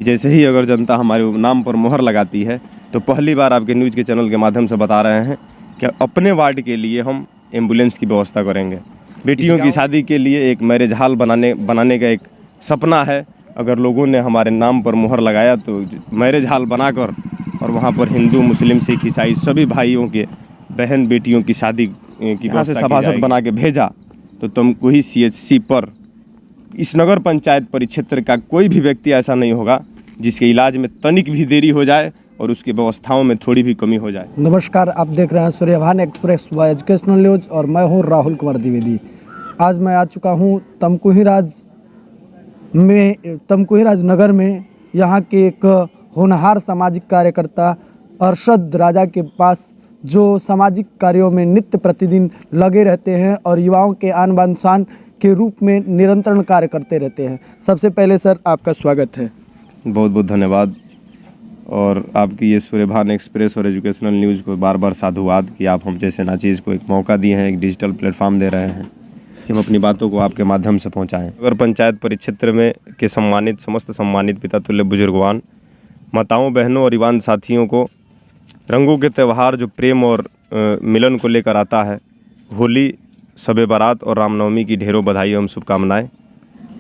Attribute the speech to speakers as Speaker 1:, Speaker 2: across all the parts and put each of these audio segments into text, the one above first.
Speaker 1: जैसे ही अगर जनता हमारे नाम पर मोहर लगाती है तो पहली बार आपके न्यूज़ के चैनल के माध्यम से बता रहे हैं कि अपने वार्ड के लिए हम एम्बुलेंस की व्यवस्था करेंगे। बेटियों की शादी के लिए एक मैरिज हॉल बनाने का एक सपना है। अगर लोगों ने हमारे नाम पर मोहर लगाया तो मैरिज हॉल बनाकर और वहाँ पर हिंदू, मुस्लिम, सिख, ईसाई सभी भाइयों के बहन बेटियों की शादी की व्यवस्था सभासद बना के भेजा तो तमकुही CHC पर इस नगर पंचायत परिक्षेत्र का कोई भी व्यक्ति ऐसा नहीं होगा जिसके इलाज में तनिक भी देरी हो जाए और उसकी व्यवस्थाओं में थोड़ी भी कमी हो जाए।
Speaker 2: नमस्कार, आप देख रहे हैं सूर्यभान एक्सप्रेस व एजुकेशनल न्यूज़ और मैं हूं राहुल कुमार द्विवेदी। आज मैं आ चुका हूं तमकुही राज नगर में। यहां के एक होनहार सामाजिक कार्यकर्ता अरशद राजा के पास जो सामाजिक कार्यों में नित्य प्रतिदिन लगे रहते हैं और युवाओं के आन बान शान के रूप में निरंतर कार्य करते रहते हैं। सबसे पहले सर आपका स्वागत है।
Speaker 1: बहुत बहुत धन्यवाद। और आपकी ये सूर्यभान एक्सप्रेस और एजुकेशनल न्यूज़ को बार बार साधुवाद कि आप हम जैसे नाचीज़ को एक मौका दिए हैं, एक डिजिटल प्लेटफॉर्म दे रहे हैं कि हम अपनी बातों को आपके माध्यम से पहुंचाएं। नगर पंचायत परिक्षेत्र में के समस्त सम्मानित पिता तुल्य बुजुर्गवान, माताओं, बहनों और युवान साथियों को रंगों के त्यौहार जो प्रेम और मिलन को लेकर आता है, होली, शब बारात और रामनवमी की ढेरों बधाई एवं शुभकामनाएं।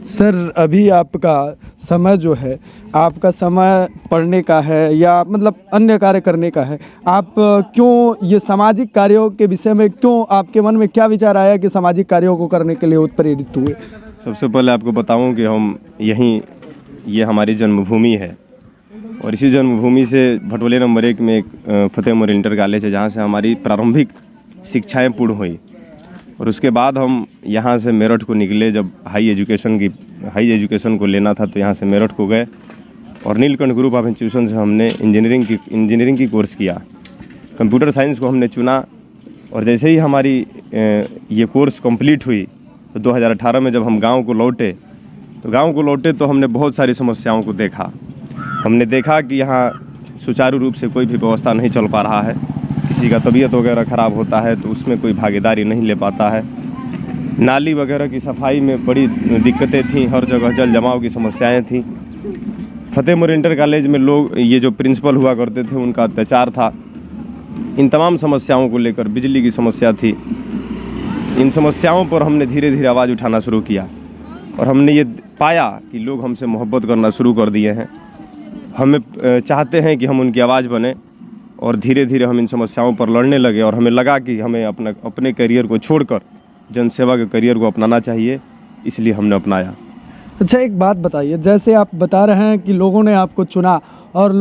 Speaker 2: सर अभी आपका समय जो है, आपका समय पढ़ने का है या मतलब अन्य कार्य करने का है? आप क्यों ये सामाजिक कार्यों के विषय में क्यों आपके मन में क्या विचार आया कि सामाजिक कार्यों को करने के लिए उत्प्रेरित हुए?
Speaker 1: सबसे पहले आपको बताऊं कि हम ये हमारी जन्मभूमि है और इसी जन्मभूमि से भटोले नंबर 1 में एक फतेह मोर इंटर कॉलेज है जहाँ से हमारी प्रारंभिक शिक्षाएँ पूर्ण हुई। और उसके बाद हम यहाँ से मेरठ को निकले। जब हाई एजुकेशन को लेना था तो यहाँ से मेरठ को गए और नीलकंठ ग्रुप ऑफ इंस्टीट्यूशन से हमने इंजीनियरिंग की कोर्स किया। कंप्यूटर साइंस को हमने चुना और जैसे ही हमारी ये कोर्स कंप्लीट हुई तो 2018 में जब हम गांव को लौटे तो हमने बहुत सारी समस्याओं को देखा। हमने देखा कि यहाँ सुचारू रूप से कोई भी व्यवस्था नहीं चल पा रहा है। किसी का तबीयत वगैरह ख़राब होता है तो उसमें कोई भागीदारी नहीं ले पाता है। नाली वगैरह की सफाई में बड़ी दिक्कतें थीं, हर जगह जल जमाव की समस्याएं थीं। फतेह मोर इंटर कॉलेज में लोग, ये जो प्रिंसिपल हुआ करते थे, उनका अत्याचार था। इन तमाम समस्याओं को लेकर, बिजली की समस्या थी, इन समस्याओं पर हमने धीरे धीरे आवाज़ उठाना शुरू किया और हमने ये पाया कि लोग हमसे मोहब्बत करना शुरू कर दिए हैं। हमें चाहते हैं कि हम उनकी आवाज़ बने और धीरे धीरे हम इन समस्याओं पर लड़ने लगे और हमें लगा कि हमें अपने करियर को छोड़कर जनसेवा के करियर को अपनाना चाहिए, इसलिए हमने अपनाया।
Speaker 2: अच्छा, एक बात बताइए, जैसे आप बता रहे हैं कि लोगों ने आपको चुना और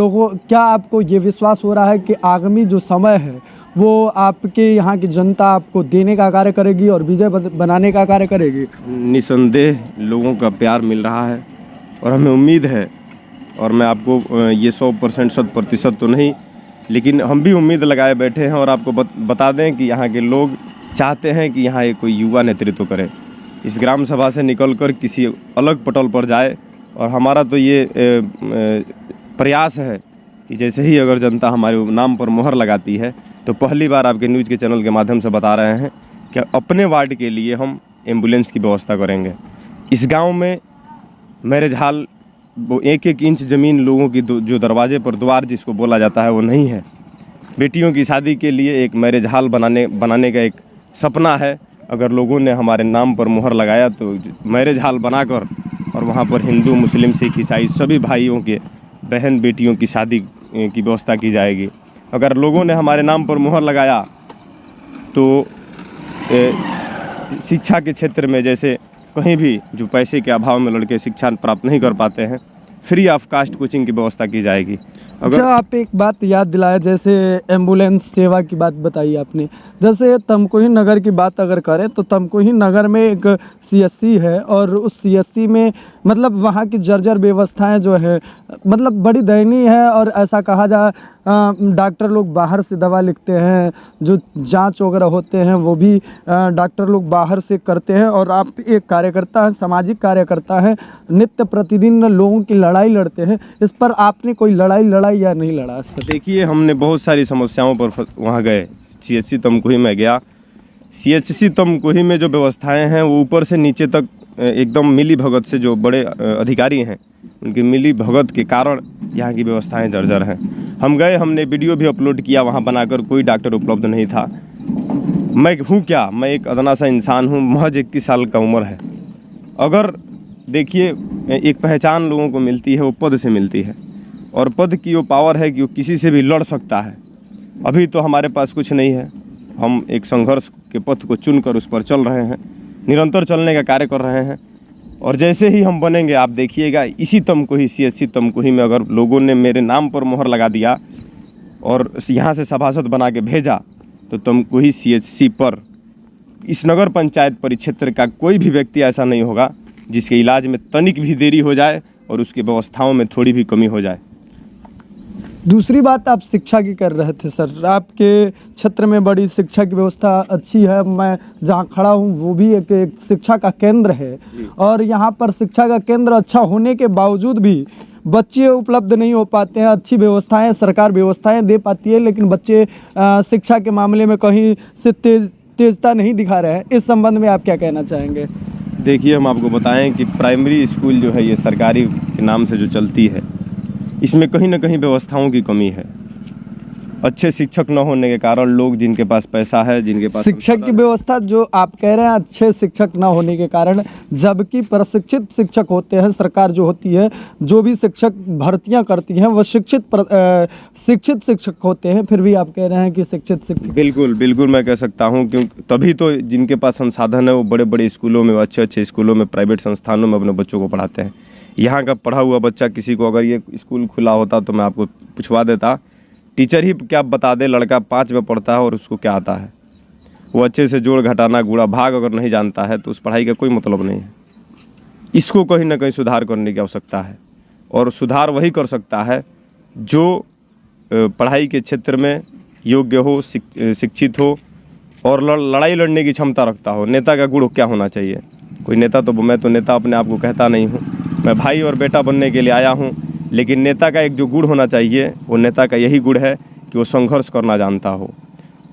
Speaker 2: क्या आपको ये विश्वास हो रहा है कि आगामी जो समय है वो आपके यहाँ की जनता आपको देने का कार्य करेगी और विजय बनाने का कार्य करेगी?
Speaker 1: निसंदेह लोगों का प्यार मिल रहा है और हमें उम्मीद है। और मैं आपको ये 100% 100% तो नहीं, लेकिन हम भी उम्मीद लगाए बैठे हैं। और आपको बता दें कि यहाँ के लोग चाहते हैं कि यहाँ एक कोई युवा नेतृत्व करे, इस ग्राम सभा से निकलकर किसी अलग पटल पर जाए। और हमारा तो ये प्रयास है कि जैसे ही अगर जनता हमारे नाम पर मोहर लगाती है तो पहली बार आपके न्यूज़ के चैनल के माध्यम से बता रहे हैं कि अपने वार्ड के लिए हम एम्बुलेंस की व्यवस्था करेंगे। इस गाँव में मैरिज हॉल, वो 1-1 इंच ज़मीन लोगों की जो दरवाजे पर द्वार जिसको बोला जाता है वो नहीं है। बेटियों की शादी के लिए एक मैरिज हॉल बनाने का एक सपना है। अगर लोगों ने हमारे नाम पर मोहर लगाया तो मैरिज हॉल बनाकर और वहाँ पर हिंदू, मुस्लिम, सिख, ईसाई सभी भाइयों के बहन बेटियों की शादी की व्यवस्था की जाएगी। अगर लोगों ने हमारे नाम पर मोहर लगाया तो शिक्षा के क्षेत्र में, जैसे कहीं भी जो पैसे के अभाव में लड़के शिक्षा प्राप्त नहीं कर पाते हैं, फ्री ऑफ कास्ट कोचिंग की व्यवस्था की जाएगी। अगर
Speaker 2: आप एक बात याद दिलाया, जैसे एम्बुलेंस सेवा की बात बताई आपने, जैसे तमकुही नगर की बात अगर करें तो तमकुही नगर में एक CSC है और उस CSC में मतलब वहाँ की जर्जर व्यवस्थाएं जो है मतलब बड़ी दयनीय है। और ऐसा कहा जाए डॉक्टर लोग बाहर से दवा लिखते हैं, जो जांच वगैरह होते हैं वो भी डॉक्टर लोग बाहर से करते हैं। और आप एक कार्यकर्ता हैं, सामाजिक कार्यकर्ता हैं, नित्य प्रतिदिन लोगों की लड़ाई लड़ते हैं। इस पर आपने कोई लड़ाई या नहीं लड़ा?
Speaker 1: देखिए, हमने बहुत सारी समस्याओं पर वहाँ गए। CHC तमकुही में गया। CHC तमकुही में जो व्यवस्थाएं हैं वो ऊपर से नीचे तक एकदम मिली भगत से जो बड़े अधिकारी हैं उनकी मिली भगत के कारण यहाँ की व्यवस्थाएं जर्जर हैं। हम गए, हमने वीडियो भी अपलोड किया वहाँ बनाकर, कोई डॉक्टर उपलब्ध नहीं था। मैं हूँ क्या, मैं एक अदना सा इंसान हूँ, महज 21 साल का उम्र है। अगर देखिए एक पहचान लोगों को मिलती है वो पद से मिलती है, और पद की वो पावर है कि वो किसी से भी लड़ सकता है। अभी तो हमारे पास कुछ नहीं है, हम एक संघर्ष के पथ को चुनकर उस पर चल रहे हैं, निरंतर चलने का कार्य कर रहे हैं। और जैसे ही हम बनेंगे आप देखिएगा, इसी तमकुही CHC तमकुही में अगर लोगों ने मेरे नाम पर मोहर लगा दिया और यहाँ से सभासद बना के भेजा, तो तमकुही CHC पर, इस नगर पंचायत परिक्षेत्र का कोई भी व्यक्ति ऐसा नहीं होगा जिसके इलाज में तनिक भी देरी हो जाए और उसकी व्यवस्थाओं में थोड़ी भी कमी हो जाए।
Speaker 2: दूसरी बात आप शिक्षा की कर रहे थे सर, आपके क्षेत्र में बड़ी शिक्षा की व्यवस्था अच्छी है। मैं जहाँ खड़ा हूँ वो भी एक शिक्षा का केंद्र है, और यहाँ पर शिक्षा का केंद्र अच्छा होने के बावजूद भी बच्चे उपलब्ध नहीं हो पाते हैं। अच्छी व्यवस्थाएं सरकार व्यवस्थाएं दे पाती है, लेकिन बच्चे शिक्षा के मामले में कहीं से तेजता नहीं दिखा रहे हैं। इस संबंध में आप क्या कहना चाहेंगे?
Speaker 1: देखिए, हम आपको बताएं कि प्राइमरी स्कूल जो है ये सरकारी के नाम से जो चलती है, इसमें कहीं ना कहीं व्यवस्थाओं की कमी है। अच्छे शिक्षक न होने के कारण लोग, जिनके पास पैसा है, जिनके पास
Speaker 2: शिक्षक की व्यवस्था जो आप कह रहे हैं अच्छे शिक्षक न होने के कारण, जबकि प्रशिक्षित शिक्षक होते हैं, सरकार जो होती है जो भी शिक्षक भर्तियां करती हैं वो शिक्षित शिक्षक होते हैं, फिर भी आप कह रहे हैं कि शिक्षित शिक्षक।
Speaker 1: बिल्कुल बिल्कुल मैं कह सकता हूं, क्योंकि तभी तो जिनके पास संसाधन है वो बड़े बड़े स्कूलों में, अच्छे स्कूलों में, प्राइवेट संस्थानों में अपने बच्चों को पढ़ाते हैं। यहाँ का पढ़ा हुआ बच्चा, किसी को अगर ये स्कूल खुला होता तो मैं आपको पूछवा देता, टीचर ही क्या बता दे, लड़का 5 में पढ़ता है और उसको क्या आता है। वो अच्छे से जोड़ घटाना गुणा भाग अगर नहीं जानता है तो उस पढ़ाई का कोई मतलब नहीं है। इसको कहीं ना कहीं सुधार करने की आवश्यकता है, और सुधार वही कर सकता है जो पढ़ाई के क्षेत्र में योग्य हो, शिक्षित हो और लड़ाई लड़ने की क्षमता रखता हो। नेता का गुण क्या होना चाहिए? कोई नेता तो, मैं तो नेता अपने आप को कहता नहीं हूँ, मैं भाई और बेटा बनने के लिए आया हूँ, लेकिन नेता का एक जो गुण होना चाहिए वो नेता का यही गुण है कि वो संघर्ष करना जानता हो,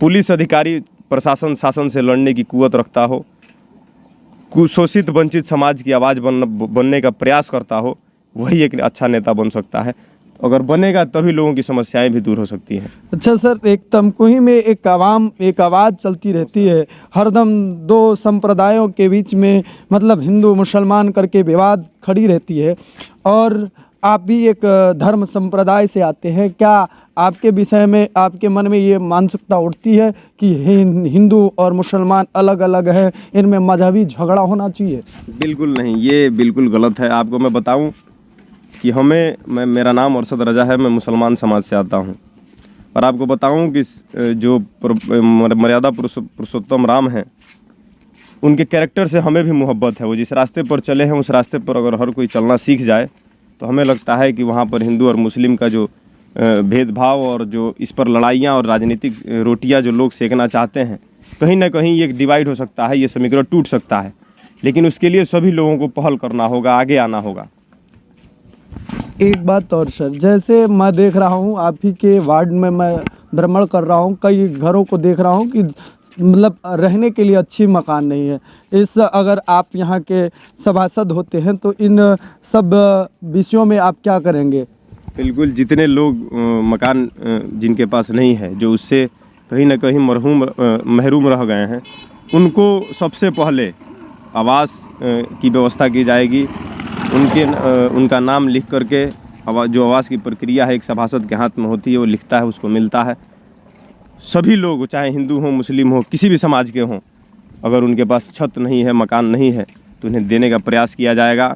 Speaker 1: पुलिस अधिकारी प्रशासन शासन से लड़ने की कुवत रखता हो, कुशोषित वंचित समाज की आवाज़ बनने का प्रयास करता हो, वही एक अच्छा नेता बन सकता है। अगर बनेगा तभी लोगों की समस्याएं भी दूर हो सकती हैं।
Speaker 2: अच्छा सर, एक तमकुही में एक आवाज़ चलती रहती है हरदम, 2 संप्रदायों के बीच में, मतलब हिंदू मुसलमान करके विवाद खड़ी रहती है, और आप भी एक धर्म संप्रदाय से आते हैं। क्या आपके विषय में, आपके मन में ये मानसिकता उठती है कि हिंदू और मुसलमान अलग अलग है, इनमें मजहबी झगड़ा होना चाहिए? बिल्कुल
Speaker 1: नहीं, ये बिल्कुल गलत है। आपको मैं बताऊं कि मेरा नाम अरशद रजा है, मैं मुसलमान समाज से आता हूं, और आपको बताऊं कि जो मर्यादा पुरुषोत्तम राम हैं, उनके कैरेक्टर से हमें भी मोहब्बत है। वो जिस रास्ते पर चले हैं उस रास्ते पर अगर हर कोई चलना सीख जाए तो हमें लगता है कि वहाँ पर हिंदू और मुस्लिम का जो भेदभाव और जो इस पर लड़ाइयाँ और राजनीतिक रोटियाँ जो लोग सेकना चाहते हैं, कहीं ना कहीं ये डिवाइड हो सकता है, ये समीकरण टूट सकता है। लेकिन उसके लिए सभी लोगों को पहल करना होगा, आगे आना होगा।
Speaker 2: एक बात और सर, जैसे मैं देख रहा हूँ आप ही के वार्ड में, मैं भ्रमण कर रहा हूँ, कई घरों को देख रहा हूँ कि मतलब रहने के लिए अच्छी मकान नहीं है। अगर आप यहाँ के सभासद होते हैं तो इन सब विषयों में आप क्या करेंगे?
Speaker 1: बिल्कुल, जितने लोग मकान जिनके पास नहीं है, जो उससे कहीं ना कहीं महरूम रह गए हैं, उनको सबसे पहले आवास की व्यवस्था की जाएगी। उनका नाम लिख करके जो आवास की प्रक्रिया है एक सभासद के हाथ में होती है, वो लिखता है, उसको मिलता है। सभी लोग, चाहे हिंदू हो, मुस्लिम हो, किसी भी समाज के हों, अगर उनके पास छत नहीं है, मकान नहीं है, तो उन्हें देने का प्रयास किया जाएगा।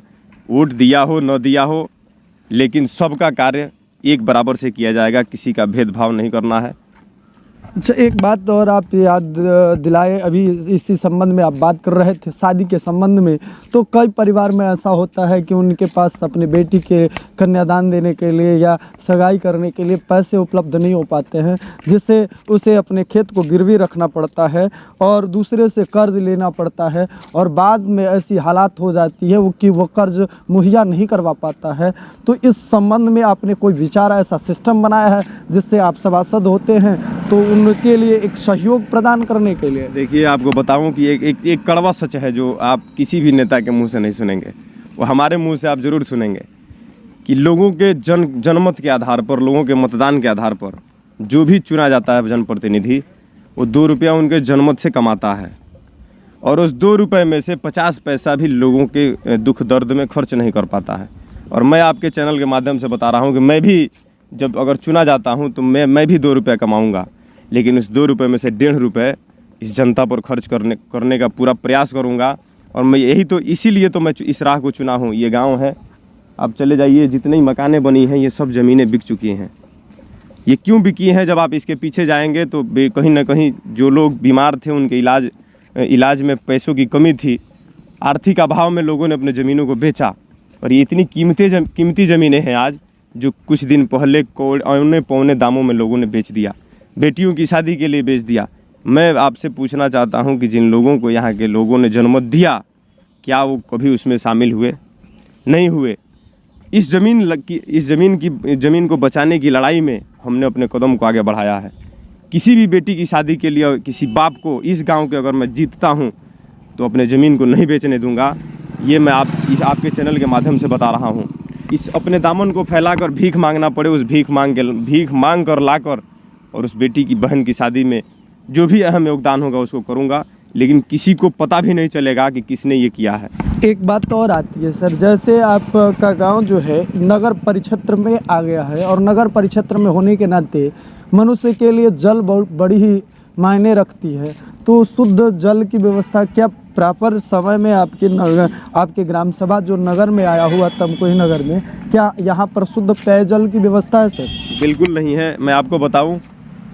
Speaker 1: वोट दिया हो न दिया हो, लेकिन सबका कार्य एक बराबर से किया जाएगा, किसी का भेदभाव नहीं करना है।
Speaker 2: अच्छा, एक बात और आप याद दिलाए, अभी इसी संबंध में आप बात कर रहे थे शादी के संबंध में, तो कई परिवार में ऐसा होता है कि उनके पास अपनी बेटी के कन्यादान देने के लिए या सगाई करने के लिए पैसे उपलब्ध नहीं हो पाते हैं, जिससे उसे अपने खेत को गिरवी रखना पड़ता है और दूसरे से कर्ज लेना पड़ता है, और बाद में ऐसी हालात हो जाती है कि वो कर्ज मुहैया नहीं करवा पाता है। तो इस संबंध में आपने कोई विचार, ऐसा सिस्टम बनाया है जिससे आप सभासद होते हैं तो उनके लिए एक सहयोग प्रदान करने के लिए।
Speaker 1: देखिए, आपको बताऊं कि एक कड़वा सच है जो आप किसी भी नेता के मुंह से नहीं सुनेंगे, वो हमारे मुंह से आप ज़रूर सुनेंगे कि लोगों के जनमत के आधार पर, लोगों के मतदान के आधार पर जो भी चुना जाता है जनप्रतिनिधि, वो 2 रुपया उनके जनमत से कमाता है और उस 2 रुपये में से 50 पैसा भी लोगों के दुख दर्द में खर्च नहीं कर पाता है। और मैं आपके चैनल के माध्यम से बता रहा हूँ कि मैं भी जब अगर चुना जाता हूँ तो मैं भी 2 रुपये कमाऊँगा, लेकिन उस 2 रुपये में से 1.5 रुपये इस जनता पर खर्च करने का पूरा प्रयास करूँगा। और मैं यही तो इसीलिए तो मैं इस राह को चुना हूँ। ये गाँव है, आप चले जाइए, जितनी मकानें बनी हैं ये सब ज़मीनें बिक चुकी हैं। ये क्यों बिकी हैं, जब आप इसके पीछे जाएंगे तो कहीं ना कहीं जो लोग बीमार थे उनके इलाज में पैसों की कमी थी, आर्थिक अभाव में लोगों ने अपने ज़मीनों को बेचा। और ये इतनी कीमती ज़मीनें हैं आज, जो कुछ दिन पहले औने पौने दामों में लोगों ने बेच दिया, बेटियों की शादी के लिए बेच दिया। मैं आपसे पूछना चाहता हूं कि जिन लोगों को यहाँ के लोगों ने जन्मत दिया, क्या वो कभी उसमें शामिल हुए? नहीं हुए। इस ज़मीन को बचाने की लड़ाई में हमने अपने कदम को आगे बढ़ाया है। किसी भी बेटी की शादी के लिए किसी बाप को इस गांव के अगर मैं जीतता हूं तो अपने ज़मीन को नहीं बेचने दूंगा। ये मैं आपके चैनल के माध्यम से बता रहा हूं। इस अपने दामन को फैलाकर भीख मांगना पड़े, उस भीख मांग कर लाकर और उस बेटी की बहन की शादी में जो भी अहम योगदान होगा उसको करूंगा, लेकिन किसी को पता भी नहीं चलेगा कि किसने ये किया है।
Speaker 2: एक बात तो और आती है सर, जैसे आपका गांव जो है नगर परिक्षेत्र में आ गया है और नगर परिक्षेत्र में होने के नाते मनुष्य के लिए जल बड़ी ही मायने रखती है, तो शुद्ध जल की व्यवस्था क्या प्रॉपर समय में आपके ग्राम सभा जो नगर में आया हुआ तमकुही नगर में, क्या यहाँ पर शुद्ध पेयजल की व्यवस्था है सर? बिल्कुल
Speaker 1: नहीं है। मैं आपको बताऊं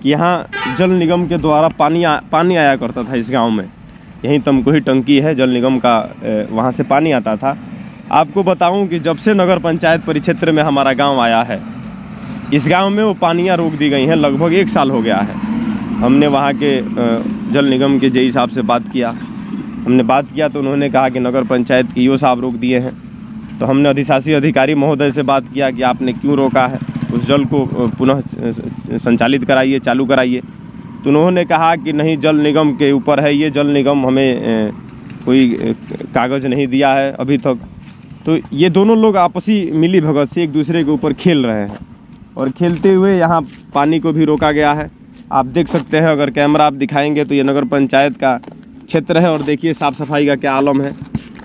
Speaker 1: कि यहाँ जल निगम के द्वारा पानी आया करता था इस गांव में। यहीं तमकुही टंकी है जल निगम का, वहाँ से पानी आता था। आपको बताऊं कि जब से नगर पंचायत परिक्षेत्र में हमारा गाँव आया है, इस गाँव में वो पानियाँ रोक दी गई हैं। लगभग 1 साल हो गया है। हमने वहाँ के जल निगम के जेई साहब से बात किया तो उन्होंने कहा कि नगर पंचायत के ईओ साहब रोक दिए हैं। तो हमने अधिशासी अधिकारी महोदय से बात किया कि आपने क्यों रोका है, उस जल को पुनः संचालित कराइए, चालू कराइए। तो उन्होंने कहा कि नहीं, जल निगम के ऊपर है ये, जल निगम हमें कोई कागज़ नहीं दिया है अभी तक। तो ये दोनों लोग आपसी मिली भगत से एक दूसरे के ऊपर खेल रहे हैं और खेलते हुए यहाँ पानी को भी रोका गया है। आप देख सकते हैं, अगर कैमरा आप दिखाएंगे तो ये नगर पंचायत का क्षेत्र है और देखिए साफ़ सफाई का क्या आलम है।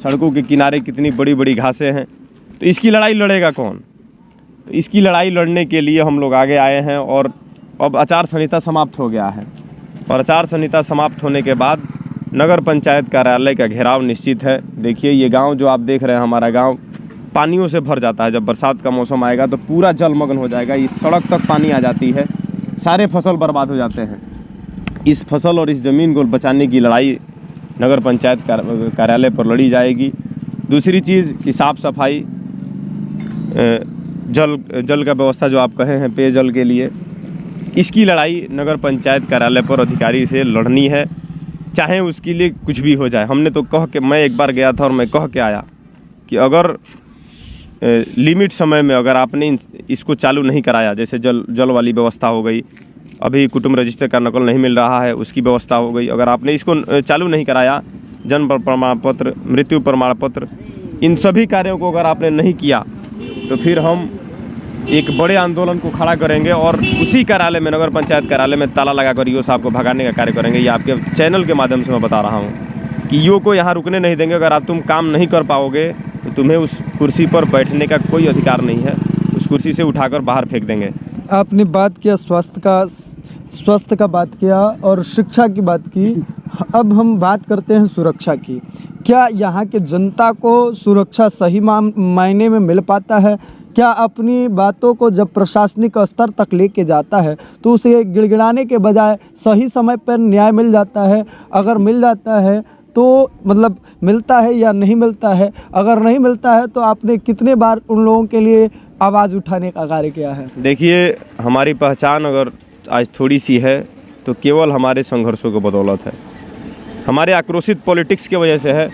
Speaker 1: सड़कों के किनारे कितनी बड़ी बड़ी घासें हैं। तो इसकी लड़ाई लड़ेगा कौन? तो इसकी लड़ाई लड़ने के लिए हम लोग आगे आए हैं और अब आचार संहिता समाप्त हो गया है। और आचार संहिता समाप्त होने के बाद नगर पंचायत कार्यालय का घेराव निश्चित है। देखिए, ये गाँव जो आप देख रहे हैं, हमारा गाँव पानियों से भर जाता है। जब बरसात का मौसम आएगा तो पूरा जलमग्न हो जाएगा। इस सड़क तक पानी आ जाती है, सारे फसल बर्बाद हो जाते हैं। इस फसल और इस ज़मीन को बचाने की लड़ाई नगर पंचायत कार्यालय पर लड़ी जाएगी। दूसरी चीज़ कि साफ़ सफाई, जल का व्यवस्था जो आप कहे हैं पेयजल के लिए, इसकी लड़ाई नगर पंचायत कार्यालय पर अधिकारी से लड़नी है, चाहे उसके लिए कुछ भी हो जाए। हमने तो मैं एक बार गया था और मैं कह के आया कि अगर लिमिट समय में अगर आपने इसको चालू नहीं कराया, जैसे जल वाली व्यवस्था हो गई, अभी कुटुंब रजिस्टर का नकल नहीं मिल रहा है उसकी व्यवस्था हो गई, अगर आपने इसको चालू नहीं कराया, जन्म प्रमाण पत्र, मृत्यु प्रमाण पत्र, इन सभी कार्यों को अगर आपने नहीं किया तो फिर हम एक बड़े आंदोलन को खड़ा करेंगे और उसी कार्यालय में, नगर पंचायत कार्यालय में ताला लगाकर ईओ साहब को भगाने का कार्य करेंगे। ये आपके चैनल के माध्यम से मैं बता रहा हूँ कि ईओ को यहाँ रुकने नहीं देंगे। अगर तुम काम नहीं कर पाओगे तो तुम्हें उस कुर्सी पर बैठने का कोई अधिकार नहीं है, उस कुर्सी से उठाकर बाहर फेंक देंगे।
Speaker 2: आपने बात किया स्वास्थ्य का बात किया और शिक्षा की बात की। अब हम बात करते हैं सुरक्षा की। क्या यहाँ के जनता को सुरक्षा सही मायने में मिल पाता है? क्या अपनी बातों को जब प्रशासनिक स्तर तक लेके जाता है तो उसे गिड़गिड़ाने के बजाय सही समय पर न्याय मिल जाता है? अगर मिल जाता है तो मतलब मिलता है या नहीं मिलता है? अगर नहीं मिलता है तो आपने कितने बार उन लोगों के लिए आवाज़ उठाने का कार्य किया है?
Speaker 1: देखिए, हमारी पहचान अगर आज थोड़ी सी है तो केवल हमारे संघर्षों की बदौलत है, हमारे आक्रोशित पॉलिटिक्स की वजह से है।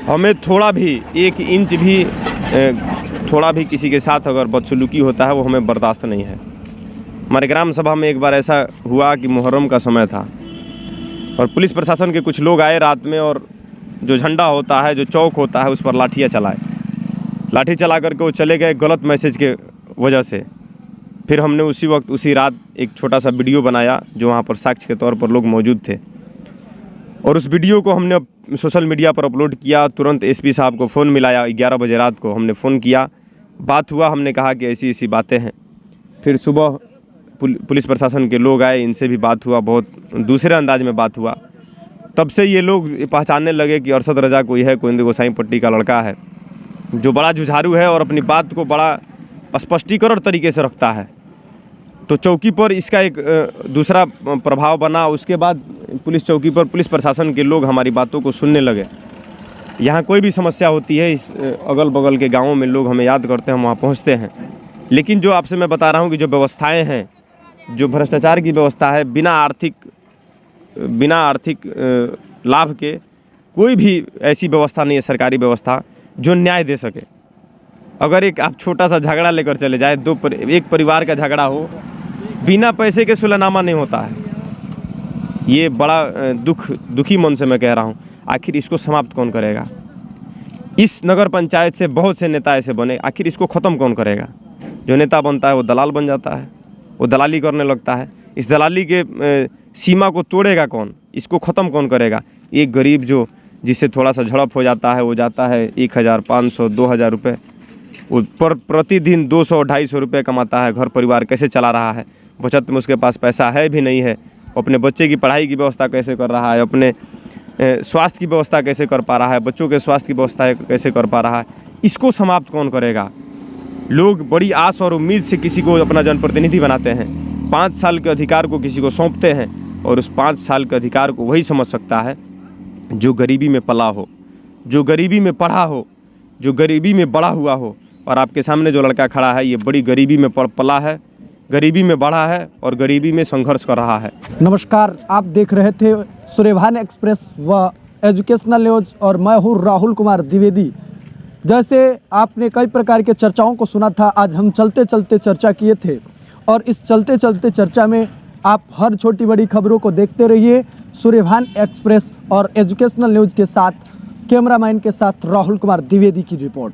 Speaker 1: हमें थोड़ा भी 1 इंच भी थोड़ा भी किसी के साथ अगर बदसलूकी होता है वो हमें बर्दाश्त नहीं है। हमारे ग्राम सभा में एक बार ऐसा हुआ कि मुहर्रम का समय था और पुलिस प्रशासन के कुछ लोग आए रात में और जो झंडा होता है, जो चौक होता है, उस पर लाठियाँ चलाए। लाठी चला करके वो चले गए गलत मैसेज के वजह से। फिर हमने उसी वक्त उसी रात एक छोटा सा वीडियो बनाया जो वहाँ पर साक्ष्य के तौर पर लोग मौजूद थे और उस वीडियो को हमने सोशल मीडिया पर अपलोड किया। तुरंत एसपी साहब को फ़ोन मिलाया, 11 बजे रात को हमने फ़ोन किया, बात हुआ, हमने कहा कि ऐसी ऐसी बातें हैं। फिर सुबह पुलिस प्रशासन के लोग आए, इनसे भी बात हुआ, बहुत दूसरे अंदाज में बात हुआ। तब से ये लोग पहचानने लगे कि अरशद रजा कोई है, कोइंद गोसाई पट्टी का लड़का है जो बड़ा जुझारू है और अपनी बात को बड़ा स्पष्टीकरण तरीके से रखता है। तो चौकी पर इसका एक दूसरा प्रभाव बना। उसके बाद पुलिस चौकी पर पुलिस प्रशासन के लोग हमारी बातों को सुनने लगे। यहाँ कोई भी समस्या होती है, इस अगल बगल के गाँवों में लोग हमें याद करते हैं, हम वहाँ पहुँचते हैं। लेकिन जो आपसे मैं बता रहा हूँ कि जो व्यवस्थाएँ हैं, जो भ्रष्टाचार की व्यवस्था है, बिना आर्थिक लाभ के कोई भी ऐसी व्यवस्था नहीं है, सरकारी व्यवस्था जो न्याय दे सके। अगर एक आप छोटा सा झगड़ा लेकर चले जाए, एक परिवार का झगड़ा हो, बिना पैसे के सुलहनामा नहीं होता है। ये बड़ा दुखी मन से मैं कह रहा हूँ। आखिर इसको समाप्त कौन करेगा? इस नगर पंचायत से बहुत से नेता ऐसे बने, आखिर इसको ख़त्म कौन करेगा? जो नेता बनता है वो दलाल बन जाता है, वो दलाली करने लगता है। इस दलाली के सीमा को तोड़ेगा कौन? इसको ख़त्म कौन करेगा? एक गरीब जो जिससे थोड़ा सा झड़प हो जाता है, वो जाता है 1000, 500, 2000 रुपये, वो प्रतिदिन 200-250 रुपये कमाता है, घर परिवार कैसे चला रहा है? बचत में उसके पास पैसा है भी नहीं है, अपने बच्चे की पढ़ाई की व्यवस्था कैसे कर रहा है, अपने स्वास्थ्य की व्यवस्था कैसे कर पा रहा है, बच्चों के स्वास्थ्य की व्यवस्था कैसे कर पा रहा है? इसको समाप्त कौन करेगा? लोग बड़ी आस और उम्मीद से किसी को अपना जनप्रतिनिधि बनाते हैं, 5 साल के अधिकार को किसी को सौंपते हैं और उस 5 साल के अधिकार को वही समझ सकता है जो गरीबी में पला हो, जो गरीबी में पढ़ा हो, जो गरीबी में बड़ा हुआ हो। और आपके सामने जो लड़का खड़ा है, ये बड़ी गरीबी में पला है, गरीबी में बढ़ा है और गरीबी में संघर्ष कर रहा है।
Speaker 2: नमस्कार, आप देख रहे थे सूर्यभान एक्सप्रेस व एजुकेशनल न्यूज और मैं हूँ राहुल कुमार द्विवेदी। जैसे आपने कई प्रकार के चर्चाओं को सुना था, आज हम चलते चलते चर्चा किए थे और इस चलते चलते चर्चा में आप हर छोटी बड़ी खबरों को देखते रहिए। सूर्यभान एक्सप्रेस और एजुकेशनल न्यूज के साथ कैमरामैन के साथ राहुल कुमार द्विवेदी की रिपोर्ट।